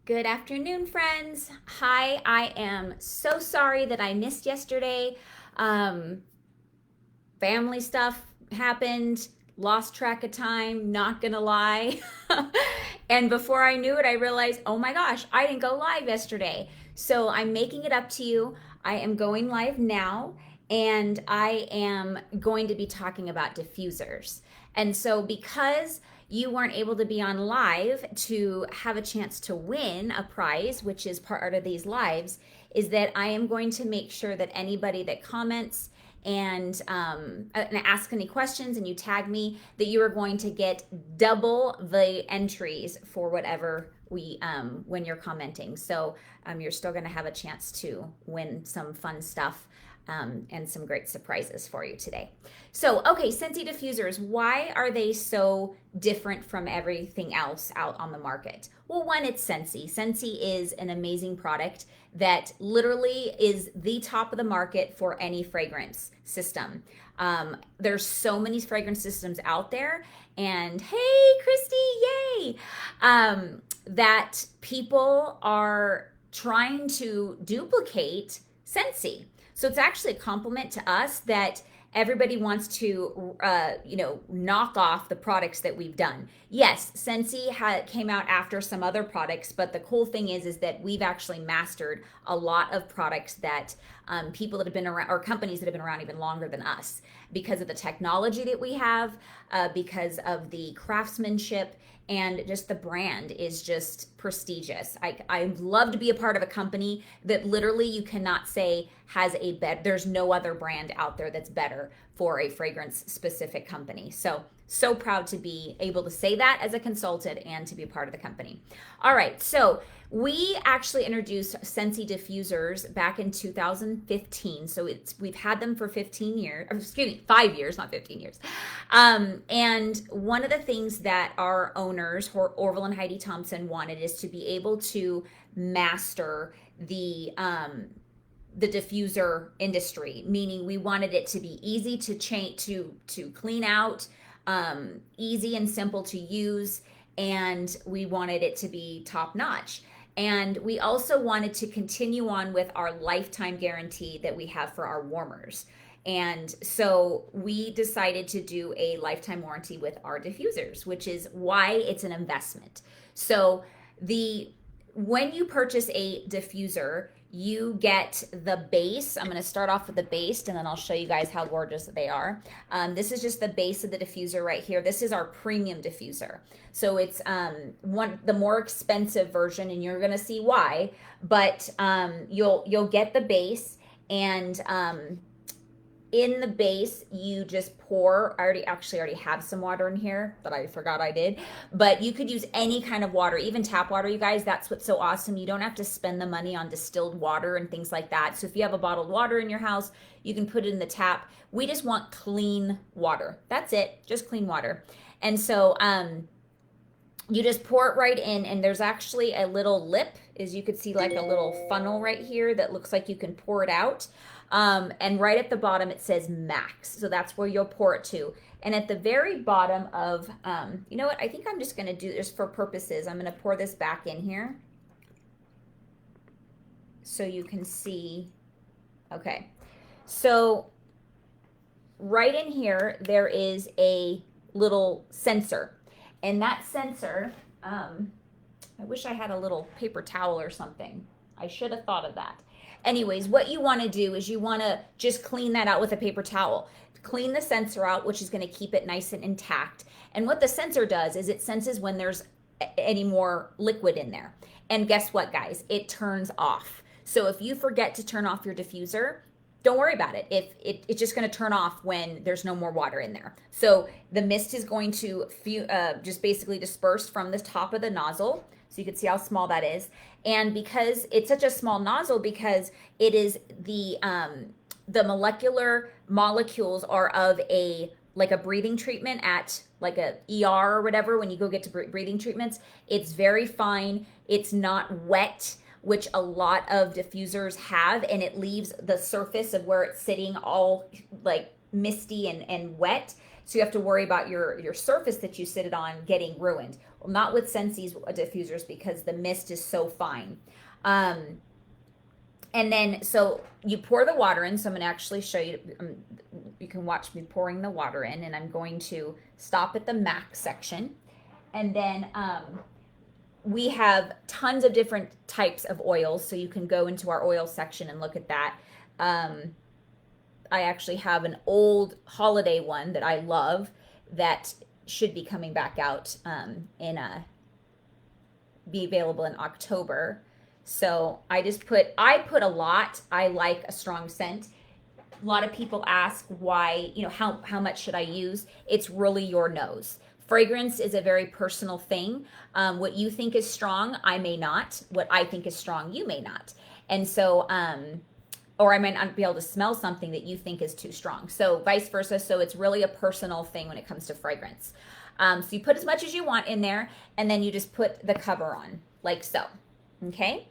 Good afternoon, friends. Hi, I am so sorry that I missed yesterday. Um, Family stuff happened, lost track of time, not gonna lie. And before I knew it, I realized, oh my gosh, I didn't go live yesterday. So I'm making it up to you. I am going live now, and I am going to be talking about diffusers. And so, because you weren't able to be on live to have a chance to win a prize, which is part of these lives, is that I am going to make sure that anybody that comments and ask any questions and you tag me, that you are going to get double the entries for whatever we when you're commenting. So you're still going to have a chance to win some fun stuff and some great surprises for you today. So, okay, Scentsy diffusers, why are they so different from everything else out on the market? Well, one, it's Scentsy. Scentsy is an amazing product that literally is the top of the market for any fragrance system. There's so many fragrance systems out there, and hey, Christy, yay! That people are trying to duplicate Scentsy. So it's actually a compliment to us that everybody wants to, knock off the products that we've done. Yes, Scentsy came out after some other products, but the cool thing is that we've actually mastered a lot of products that people that have been around, or companies that have been around even longer than us, because of the technology that we have, because of the craftsmanship, and just the brand is just prestigious. I love to be a part of a company that literally you cannot say has a there's no other brand out there that's better for a fragrance specific company. So proud to be able to say that as a consultant and to be a part of the company. All right, so we actually introduced Scentsy diffusers back in 2015. So we've had them for 15 years, excuse me, 5 years, not 15 years. And one of the things that our owners, Orville and Heidi Thompson, wanted is to be able to master the diffuser industry, meaning we wanted it to be easy to change, to clean out, easy and simple to use, and we wanted it to be top notch. And we also wanted to continue on with our lifetime guarantee that we have for our warmers. And so we decided to do a lifetime warranty with our diffusers, which is why it's an investment. So when you purchase a diffuser, you get the base. I'm going to start off with the base, and then I'll show you guys how gorgeous they are. This is just the base of the diffuser right here. This is our premium diffuser. So it's the more expensive version, and you're going to see why. But you'll get the base, and in the base you just pour. I already have some water in here that I forgot I did, but you could use any kind of water, even tap water, you guys. That's what's so awesome. You don't have to spend the money on distilled water and things like that. So if you have a bottled water in your house, you can put it in the tap. We just want clean water. That's it, just clean water. And so you just pour it right in, and there's actually a little lip, as you could see, like a little funnel right here that looks like you can pour it out. And right at the bottom it says max, so that's where you'll pour it to. And at the very bottom of, you know what, I think I'm just going to do this for purposes. I'm going to pour this back in here so you can see. Okay, so right in here there is a little sensor, and that sensor, I wish I had a little paper towel or something. I should have thought of that. Anyways, what you want to do is you want to just clean that out with a paper towel. Clean the sensor out, which is going to keep it nice and intact. And what the sensor does is it senses when there's any more liquid in there. And guess what, guys? It turns off. So if you forget to turn off your diffuser, don't worry about it. It's just going to turn off when there's no more water in there. So the mist is going to just basically disperse from the top of the nozzle. So you can see how small that is. And because it's such a small nozzle, because it is the molecular molecules are of like a breathing treatment at like a ER or whatever, when you go get to breathing treatments, it's very fine. It's not wet, which a lot of diffusers have, and it leaves the surface of where it's sitting all like misty and wet. So you have to worry about your surface that you sit it on getting ruined. Well, not with Scentsy's diffusers because the mist is so fine. And then, so you pour the water in. So I'm going to actually show you. You can watch me pouring the water in, and I'm going to stop at the MAC section. And then we have tons of different types of oils. So you can go into our oil section and look at that. I actually have an old holiday one that I love that should be coming back out be available in October. So I put a lot. I like a strong scent. A lot of people ask why, how much should I use? It's really your nose. Fragrance is a very personal thing. What you think is strong, I may not. What I think is strong, you may not. And so, or I might not be able to smell something that you think is too strong. So vice versa. So it's really a personal thing when it comes to fragrance. So you put as much as you want in there, and then you just put the cover on like so. Okay.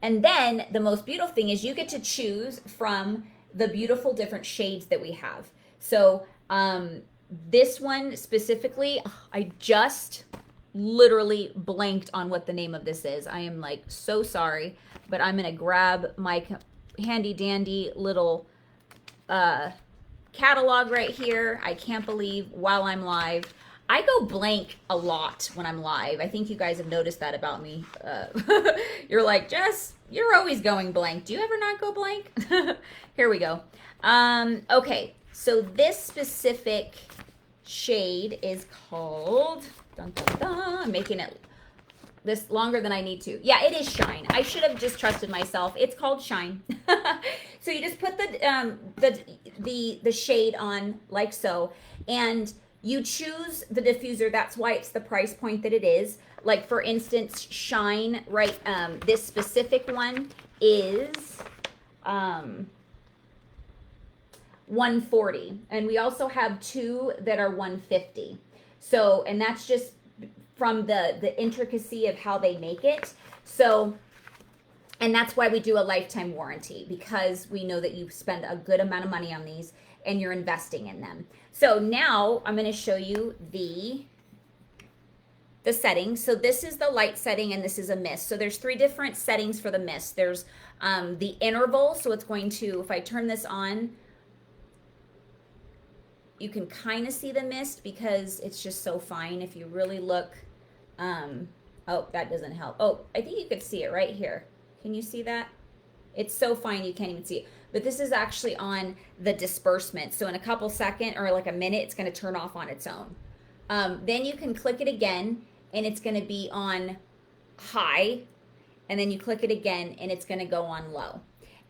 And then the most beautiful thing is you get to choose from the beautiful different shades that we have. So this one specifically, I just literally blanked on what the name of this is. I am like so sorry, but I'm going to grab my handy dandy little catalog right here. I can't believe while I'm live, I go blank a lot when I'm live. I think you guys have noticed that about me. You're like, Jess, you're always going blank. Do you ever not go blank? Here we go. Okay, so this specific shade is called, dun, dun, dun, I'm making it this longer than I need to. Yeah, it is Shine. I should have just trusted myself. It's called Shine. So you just put the shade on like so, and you choose the diffuser. That's why it's the price point that it is. Like for instance, Shine, right? This specific one is $140, and we also have two that are $150. So, and that's just from the intricacy of how they make it. So, and that's why we do a lifetime warranty, because we know that you spend a good amount of money on these and you're investing in them. So now I'm going to show you the settings. So this is the light setting and this is a mist. So there's 3 different settings for the mist. There's the interval. So it's going to, if I turn this on, you can kind of see the mist because it's just so fine. If you really look, oh, that doesn't help. Oh, I think you could see it right here. Can you see that? It's so fine you can't even see it. But this is actually on the disbursement. So in a couple seconds or like a minute, it's going to turn off on its own. Then you can click it again and it's going to be on high. And then you click it again and it's going to go on low.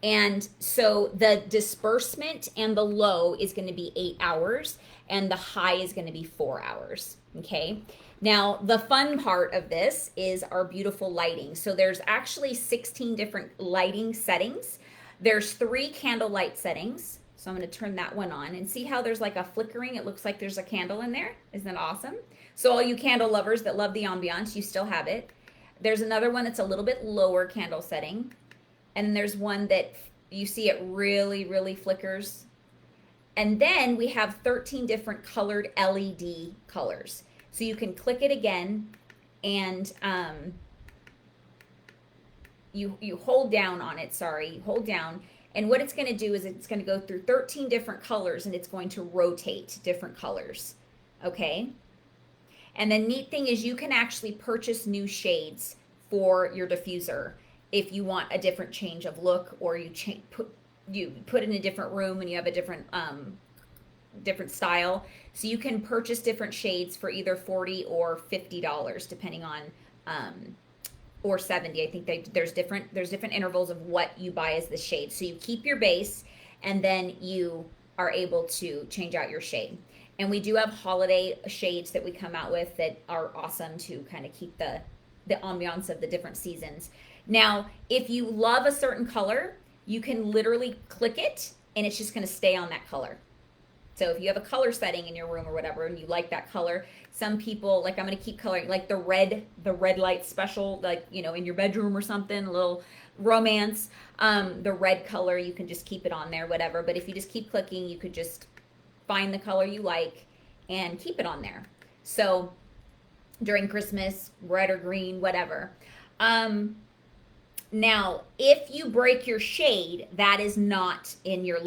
And so the disbursement and the low is going to be 8 hours and the high is going to be 4 hours. Okay. Now, the fun part of this is our beautiful lighting. So there's actually 16 different lighting settings. There's 3 candle light settings. So I'm going to turn that one on and see how there's like a flickering. It looks like there's a candle in there. Isn't that awesome? So all you candle lovers that love the ambiance, you still have it. There's another one that's a little bit lower candle setting. And there's one that you see it really, really flickers. And then we have 13 different colored LED colors. So you can click it again and you hold down on it, you hold down. And what it's going to do is it's going to go through 13 different colors and it's going to rotate different colors. Okay. And the neat thing is you can actually purchase new shades for your diffuser if you want a different change of look, or you put in a different room and you have a different style. So you can purchase different shades for either $40 or $50 depending on or $70. I think there's different intervals of what you buy as the shade. So you keep your base and then you are able to change out your shade. And we do have holiday shades that we come out with that are awesome to kind of keep the ambiance of the different seasons. Now, if you love a certain color, you can literally click it and it's just going to stay on that color. So if you have a color setting in your room or whatever and you like that color, some people, like I'm going to keep coloring, like the red light special, like, in your bedroom or something, a little romance, the red color, you can just keep it on there, whatever. But if you just keep clicking, you could just find the color you like and keep it on there. So during Christmas, red or green, whatever. Now, if you break your shade, that is not in your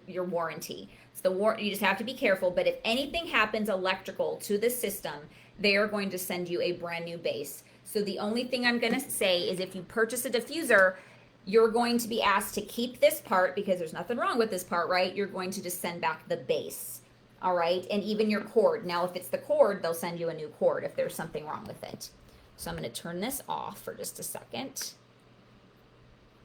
your warranty. It's you just have to be careful. But if anything happens electrical to the system, they are going to send you a brand new base. So the only thing I'm going to say is if you purchase a diffuser, you're going to be asked to keep this part because there's nothing wrong with this part, right? You're going to just send back the base, all right? And even your cord. Now, if it's the cord, they'll send you a new cord if there's something wrong with it. So I'm going to turn this off for just a second.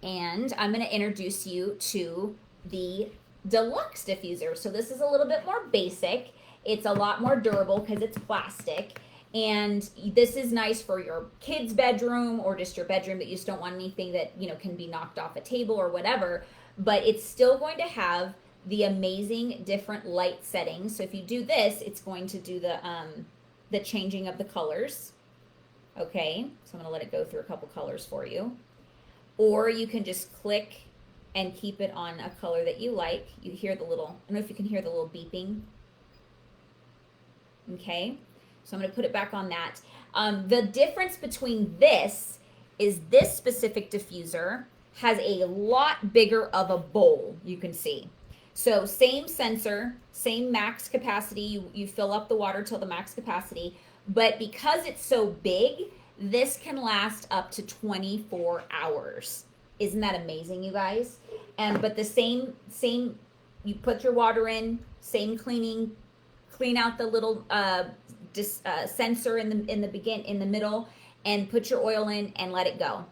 And I'm going to introduce you to the Deluxe Diffuser. So this is a little bit more basic. It's a lot more durable because it's plastic. And this is nice for your kid's bedroom or just your bedroom that you just don't want anything that, you know, can be knocked off a table or whatever. But it's still going to have the amazing different light settings. So if you do this, it's going to do the changing of the colors. Okay, so I'm going to let it go through a couple colors for you. Or you can just click and keep it on a color that you like. You hear the little, I don't know if you can hear the little beeping. Okay, so I'm going to put it back on that. The difference between this is this specific diffuser has a lot bigger of a bowl, you can see. So same sensor, same max capacity. You fill up the water till the max capacity. But because it's so big, this can last up to 24 hours. Isn't that amazing, you guys? But the same, you put your water in, same cleaning, clean out the little sensor in the middle, and put your oil in and let it go.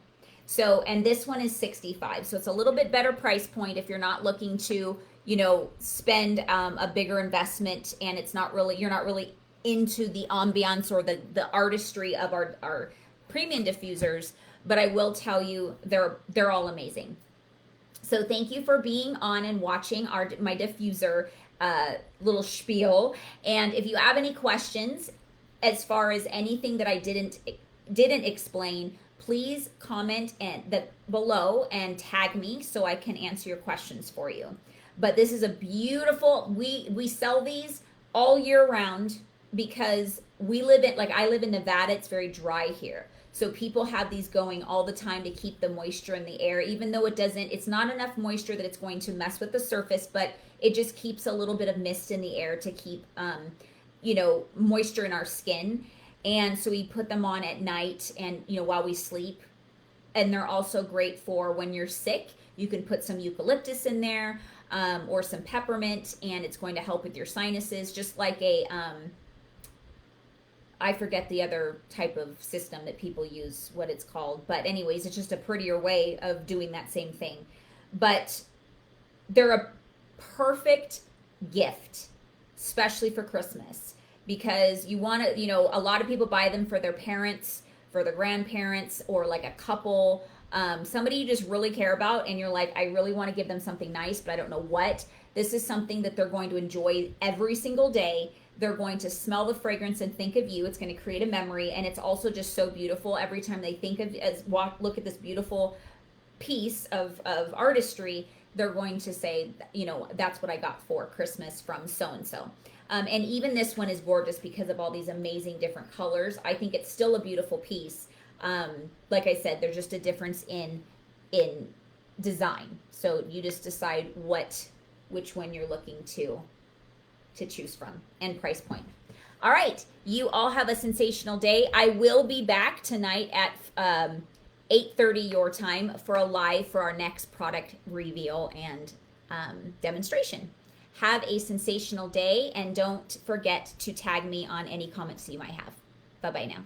So, and this one is $65. So it's a little bit better price point if you're not looking to, you know, spend a bigger investment, and it's not really, you're not really into the ambiance or the artistry of our premium diffusers, but I will tell you they're all amazing. So thank you for being on and watching my diffuser little spiel. And if you have any questions as far as anything that I didn't explain, please comment below and tag me so I can answer your questions for you. But this is a beautiful, we sell these all year round because I live in Nevada. It's very dry here. So people have these going all the time to keep the moisture in the air, even though it's not enough moisture that it's going to mess with the surface, but it just keeps a little bit of mist in the air to keep, you know, moisture in our skin. And so we put them on at night and, you know, while we sleep. And they're also great for when you're sick. You can put some eucalyptus in there or some peppermint, and it's going to help with your sinuses, just like I forget the other type of system that people use, what it's called. But anyways, it's just a prettier way of doing that same thing. But they're a perfect gift, especially for Christmas, because you want to, you know, a lot of people buy them for their parents, for their grandparents, or like a couple, somebody you just really care about, and you're like, I really want to give them something nice, but I don't know what. This is something that they're going to enjoy every single day. They're going to smell the fragrance and think of you. It's going to create a memory, and it's also just so beautiful. Every time they think of look at this beautiful piece of artistry, they're going to say, you know, that's what I got for Christmas from so-and-so. And even this one is gorgeous because of all these amazing different colors. I think it's still a beautiful piece. Like I said, there's just a difference in design. So you just decide which one you're looking to choose from and price point. All right, you all have a sensational day. I will be back tonight at 8:30 your time for a live for our next product reveal and demonstration. Have a sensational day, and don't forget to tag me on any comments you might have. Bye-bye now.